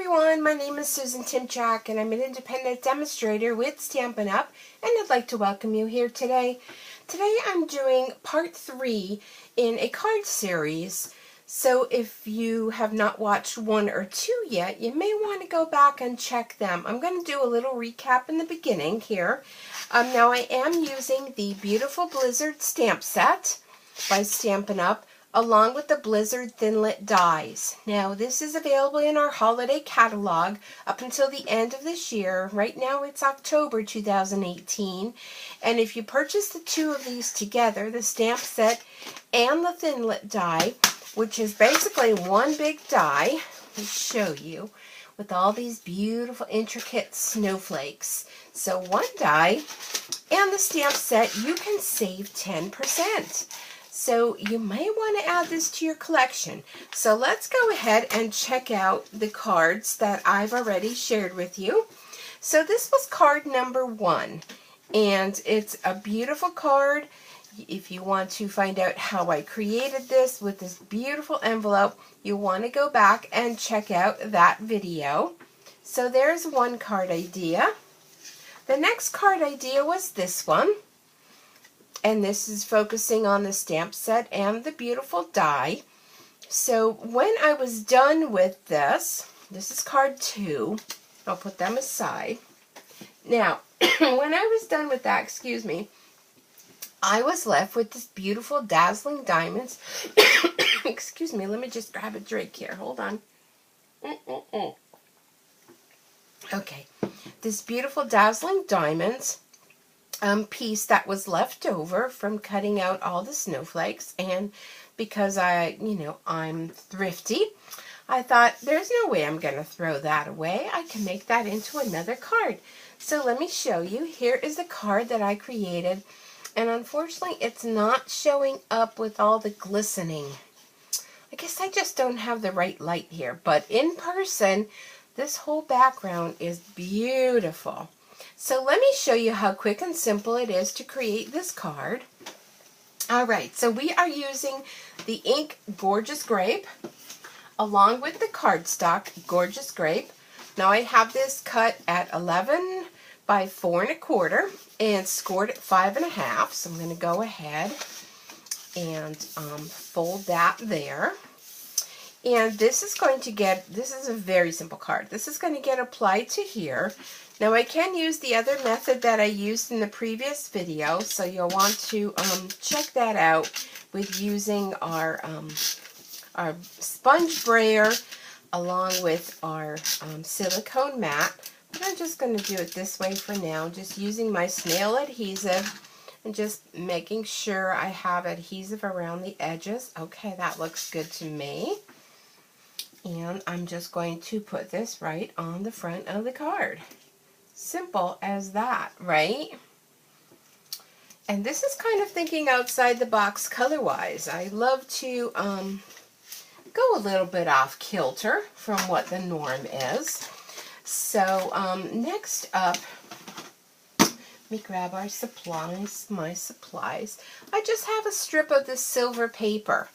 everyone, my name is Susan Timchak and I'm an independent demonstrator with Stampin' Up! And I'd like to welcome you here today. Today I'm doing part 3 in a card series. So if you have not watched 1 or 2 yet, you may want to go back and check them. I'm going to do a little recap in the beginning here. Now I am using the beautiful Blizzard stamp set by Stampin' Up! Along with the Blizzard Thinlit dies. Now this is available in our holiday catalog up until the end of this year. Right now it's October 2018, and if you purchase the 2 of these together, the stamp set and the Thinlit die, which is basically one big die, let me show you, with all these beautiful intricate snowflakes. So one die and the stamp set, you can save 10%. So you may want to add this to your collection. So let's go ahead and check out the cards that I've already shared with you. So this was card number 1, and it's a beautiful card. If you want to find out how I created this with this beautiful envelope, you want to go back and check out that video. So there's one card idea. The next card idea was this one. And this is focusing on the stamp set and the beautiful die. So when I was done with this is card 2. I'll put them aside. Now, when I was done with that, I was left with this beautiful Dazzling Diamonds. Excuse me, let me just grab a drink here. Hold on. Okay, this beautiful Dazzling Diamonds piece that was left over from cutting out all the snowflakes, and because I'm thrifty, I thought there's no way I'm going to throw that away. I can make that into another card. So let me show you. Here is the card that I created, and unfortunately it's not showing up with all the glistening. I guess I just don't have the right light here, but in person this whole background is beautiful. So let me show you how quick and simple it is to create this card. Alright, so we are using the ink Gorgeous Grape along with the cardstock Gorgeous Grape. Now I have this cut at 11 by 4 1/4 and scored at 5 1/2. So I'm going to go ahead and fold that there. And this is a very simple card. This is going to get applied to here. Now I can use the other method that I used in the previous video, so you'll want to check that out with using our sponge brayer along with our silicone mat. But I'm just going to do it this way for now, just using my snail adhesive and just making sure I have adhesive around the edges. Okay, that looks good to me. And I'm just going to put this right on the front of the card. Simple as that, right? And this is kind of thinking outside the box color-wise. I love to go a little bit off kilter from what the norm is. So next up, let me grab our supplies, my supplies. I just have a strip of this silver paper,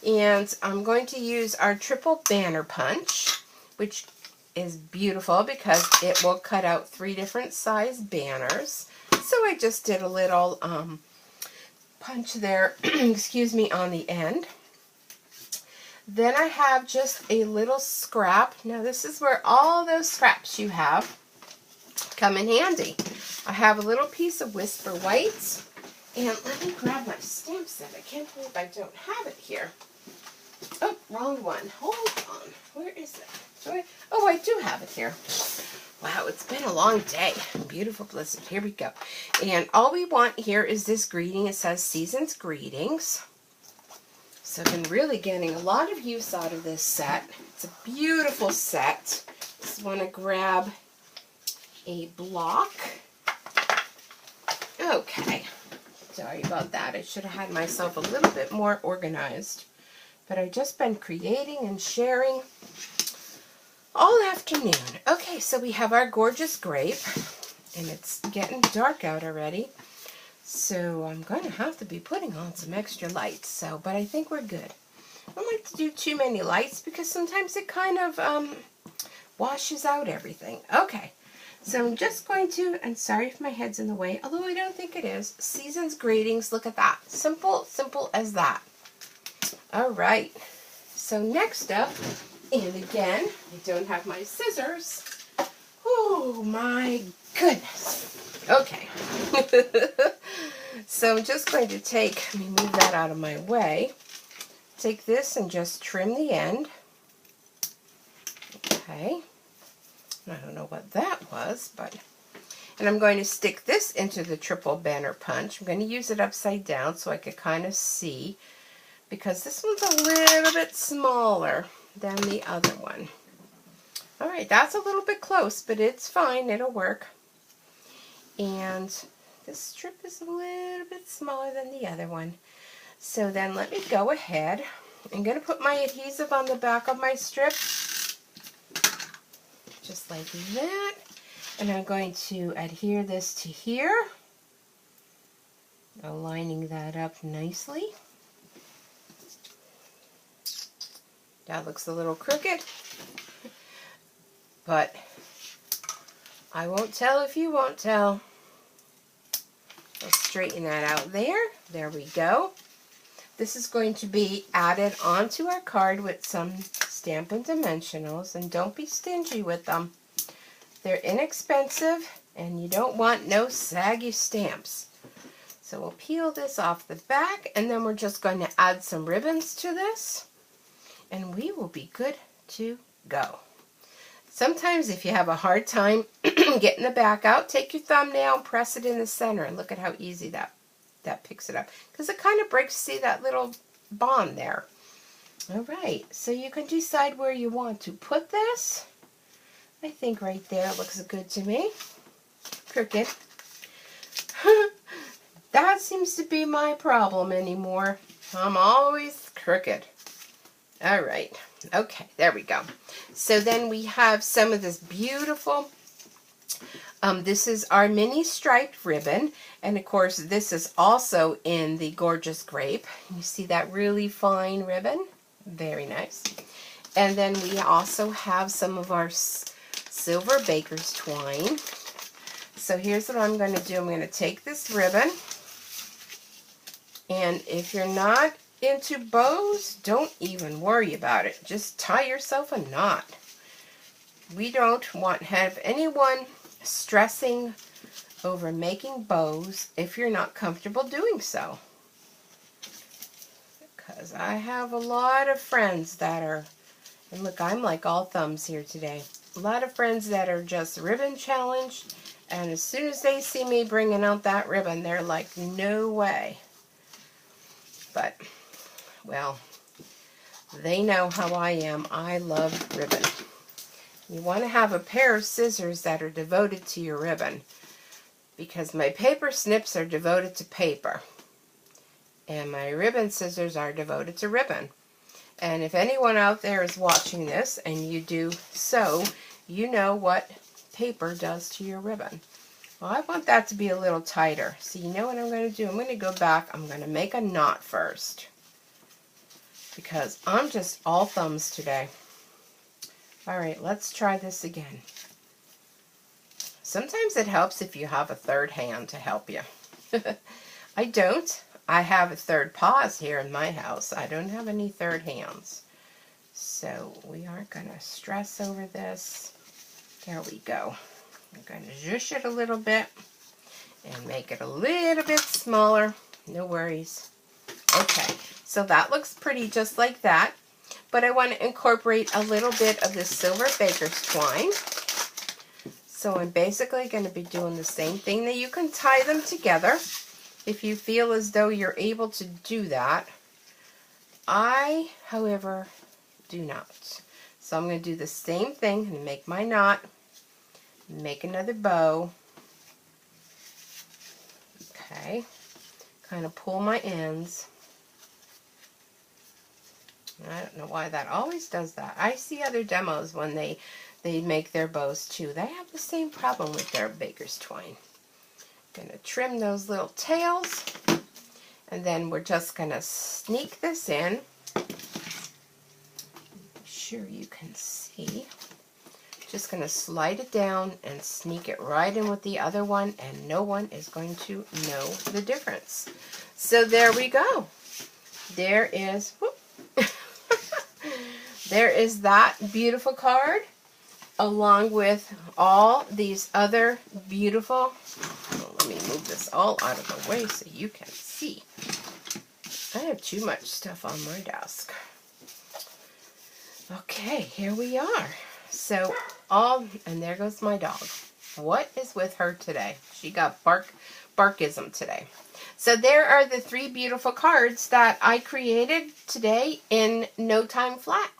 and I'm going to use our triple banner punch, which is beautiful because it will cut out 3 different size banners. So I just did a little punch there, excuse me, on the end. Then I have just a little scrap. Now this is where all those scraps you have come in handy. I have a little piece of Whisper Whites, and let me grab my stamp set. I can't believe I don't have it here. Oh, wrong one. Hold on. Where is it? Oh, I do have it here. Wow, it's been a long day. Beautiful Blizzard. Here we go. And all we want here is this greeting. It says Season's Greetings. So I've been really getting a lot of use out of this set. It's a beautiful set. Just want to grab a block. Okay. Sorry about that. I should have had myself a little bit more organized. But I've just been creating and sharing all afternoon. Okay, so we have our Gorgeous Grape, and it's getting dark out already, so I'm going to have to be putting on some extra lights, but I think we're good. I don't like to do too many lights because sometimes it kind of washes out everything. Okay, so I'm just going to, and sorry if my head's in the way, although I don't think it is, Seasons Greetings. Look at that. Simple, simple as that. All right, so next up, and again, I don't have my scissors. Oh my goodness. Okay. So I'm just going to take, let me move that out of my way. Take this and just trim the end. Okay. I don't know what that was, but, and I'm going to stick this into the triple banner punch. I'm going to use it upside down so I could kind of see, because this one's a little bit smaller than the other one. All right, that's a little bit close, but it's fine. It'll work. And this strip is a little bit smaller than the other one. So then let me go ahead. I'm going to put my adhesive on the back of my strip, just like that. And I'm going to adhere this to here, aligning that up nicely. That looks a little crooked, but I won't tell if you won't tell. Let's straighten that out there. There we go. This is going to be added onto our card with some Stampin' Dimensionals, and don't be stingy with them. They're inexpensive, and you don't want no saggy stamps. So we'll peel this off the back, and then we're just going to add some ribbons to this, and we will be good to go. Sometimes if you have a hard time getting the back out, take your thumbnail and press it in the center, and look at how easy that picks it up. Because it kind of breaks, see that little bond there. All right, so you can decide where you want to put this. I think right there looks good to me. Crooked. That seems to be my problem anymore. I'm always crooked. All right. Okay, there we go. So then we have some of this beautiful, this is our mini striped ribbon. And of course, this is also in the Gorgeous Grape. You see that really fine ribbon? Very nice. And then we also have some of our silver baker's twine. So here's what I'm going to do. I'm going to take this ribbon, and if you're not into bows, don't even worry about it. Just tie yourself a knot. We don't want to have anyone stressing over making bows if you're not comfortable doing so. Because I have a lot of friends that are, and look, I'm like all thumbs here today. A lot of friends that are just ribbon challenged, and as soon as they see me bringing out that ribbon, they're like, no way. But, well, they know how I am. I love ribbon. You want to have a pair of scissors that are devoted to your ribbon, because my paper snips are devoted to paper, and my ribbon scissors are devoted to ribbon. And if anyone out there is watching this, and you do so, you know what paper does to your ribbon. Well, I want that to be a little tighter. So you know what I'm going to do? I'm going to go back. I'm going to make a knot first, because I'm just all thumbs today. All right, let's try this again. Sometimes it helps if you have a third hand to help you. I don't. I have a third paws here in my house. I don't have any third hands. So we aren't going to stress over this. There we go. I'm going to zhoosh it a little bit and make it a little bit smaller. No worries. Okay, so that looks pretty just like that. But I want to incorporate a little bit of this silver baker's twine. So I'm basically going to be doing the same thing. That you can tie them together if you feel as though you're able to do that. I, however, do not. So I'm going to do the same thing and make my knot, make another bow. Okay, kind of pull my ends. I don't know why that always does that. I see other demos when they make their bows too. They have the same problem with their baker's twine. Going to trim those little tails, and then we're just going to sneak this in. Sure you can see. Just going to slide it down and sneak it right in with the other one, and no one is going to know the difference. So there we go. There is, there is that beautiful card, along with all these other beautiful, let me move this all out of the way so you can see. I have too much stuff on my desk. Okay, here we are. So and there goes my dog. What is with her today? She got barkism today. So there are the 3 beautiful cards that I created today in no time flat.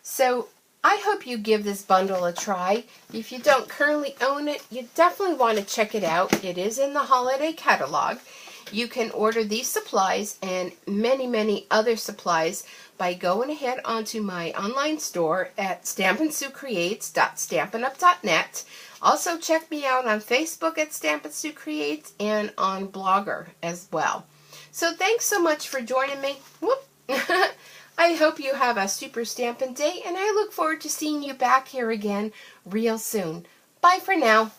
So I hope you give this bundle a try. If you don't currently own it, you definitely want to check it out. It is in the holiday catalog. You can order these supplies and many, many other supplies by going ahead onto my online store at stampinsuecreates.stampinup.net. Also check me out on Facebook at Stampin' Sue Creates and on Blogger as well. So thanks so much for joining me. Whoop. I hope you have a super Stampin' Day, and I look forward to seeing you back here again real soon. Bye for now.